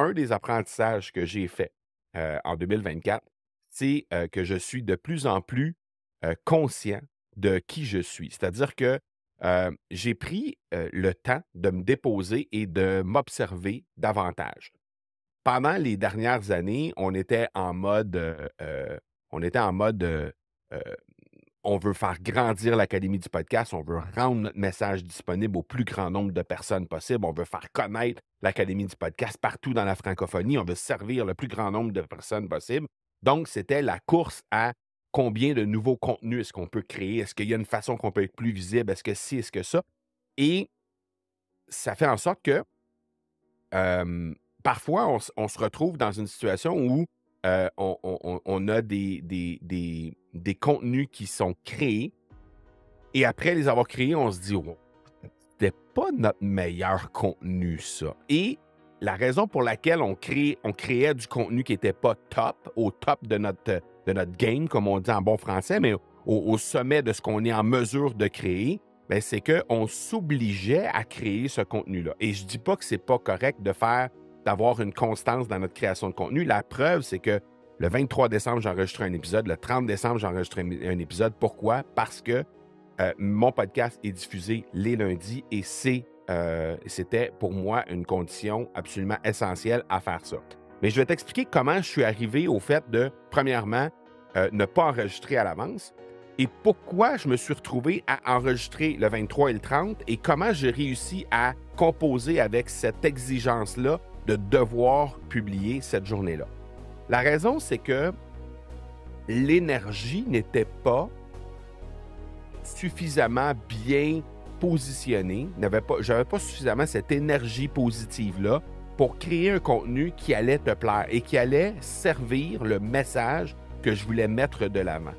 un des apprentissages que j'ai fait, en 2024, c'est, que je suis de plus en plus, conscient de qui je suis. C'est-à-dire que, j'ai pris, le temps de me déposer et de m'observer davantage. Pendant les dernières années, on était en mode, on veut faire grandir l'académie du podcast, on veut rendre notre message disponible au plus grand nombre de personnes possible, on veut faire connaître l'académie du podcast partout dans la francophonie, on veut servir le plus grand nombre de personnes possible. Donc, c'était la course à combien de nouveaux contenus est-ce qu'on peut créer? Est-ce qu'il y a une façon qu'on peut être plus visible? Est-ce que ci, est-ce que ça? Et ça fait en sorte que parfois, on se retrouve dans une situation où, on a des contenus qui sont créés et après les avoir créés, on se dit: «Oh, c'était pas notre meilleur contenu ça» et la raison pour laquelle on créait du contenu qui était pas top, au top de notre game, comme on dit en bon français, mais au sommet de ce qu'on est en mesure de créer, ben c'est qu'on s'obligeait à créer ce contenu-là et je dis pas que c'est pas correct d'avoir une constance dans notre création de contenu. La preuve, c'est que le 23 décembre, j'ai enregistré un épisode, le 30 décembre, j'ai enregistré un épisode. Pourquoi? Parce que mon podcast est diffusé les lundis et c'était pour moi une condition absolument essentielle à faire ça. Mais je vais t'expliquer comment je suis arrivé au fait de, premièrement, ne pas enregistrer à l'avance et pourquoi je me suis retrouvé à enregistrer le 23 et le 30 et comment j'ai réussi à composer avec cette exigence-là de devoir publier cette journée-là. La raison, c'est que l'énergie n'était pas suffisamment bien positionné, j'avais pas suffisamment cette énergie positive-là pour créer un contenu qui allait te plaire et qui allait servir le message que je voulais mettre de l'avant.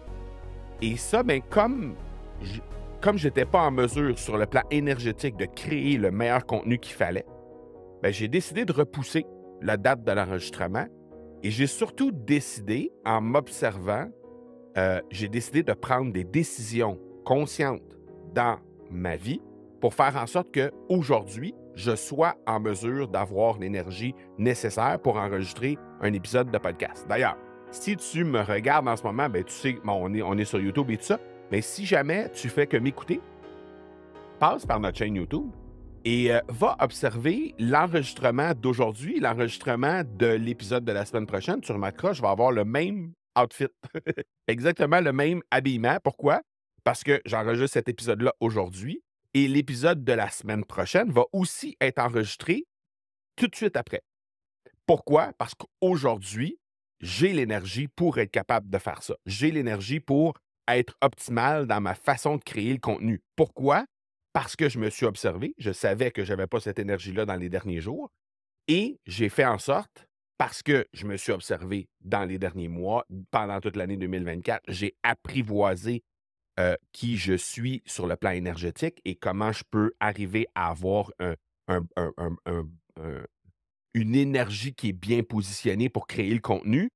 Et ça, ben, comme je n'étais pas en mesure sur le plan énergétique de créer le meilleur contenu qu'il fallait, ben, j'ai décidé de repousser la date de l'enregistrement et j'ai surtout décidé, en m'observant, j'ai décidé de prendre des décisions conscientes dans ma vie pour faire en sorte qu'aujourd'hui, je sois en mesure d'avoir l'énergie nécessaire pour enregistrer un épisode de podcast. D'ailleurs, si tu me regardes en ce moment, ben, tu sais, bon, on est sur YouTube et tout ça, mais si jamais tu fais que m'écouter, passe par notre chaîne YouTube et va observer l'enregistrement d'aujourd'hui, l'enregistrement de l'épisode de la semaine prochaine. Tu remarqueras, je vais avoir le même outfit. Exactement le même habillement. Pourquoi? Parce que j'enregistre cet épisode-là aujourd'hui et l'épisode de la semaine prochaine va aussi être enregistré tout de suite après. Pourquoi? Parce qu'aujourd'hui, j'ai l'énergie pour être capable de faire ça. J'ai l'énergie pour être optimal dans ma façon de créer le contenu. Pourquoi? Parce que je me suis observé, je savais que je n'avais pas cette énergie-là dans les derniers jours et j'ai fait en sorte, parce que je me suis observé dans les derniers mois, pendant toute l'année 2024, j'ai apprivoisé qui je suis sur le plan énergétique et comment je peux arriver à avoir un une énergie qui est bien positionnée pour créer le contenu